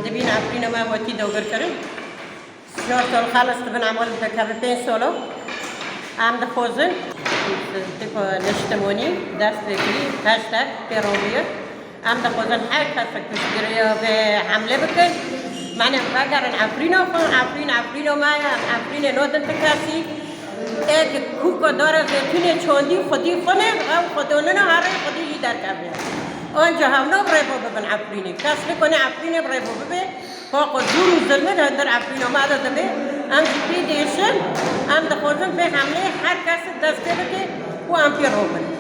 دبين عفرينا ما وتي دوغر كرن شورت الخالص تبن عمل بكابتين سولو عم دخوزن تبو نشتموني دست بكري هاشتاج بيروبير عم دخوزن حركة تشتريها بعملة بكن معنى بقارن عفرينا ما عفرينا نودن تكاسي एक खूब दौरा तूने छोड़ी खुदी खुने अब खुदों ने हारे खुदी लीडर कर दिया और जो हम लोग ब्रेव हो बन आपने कैसे कोने आपने ब्रेव हो बे हो को दूर ज़रूर अंदर आपने मादा दबे हम जितनी देशन हम दखोजन पे हमने हर कैसे 10 के वो हम पे हो बने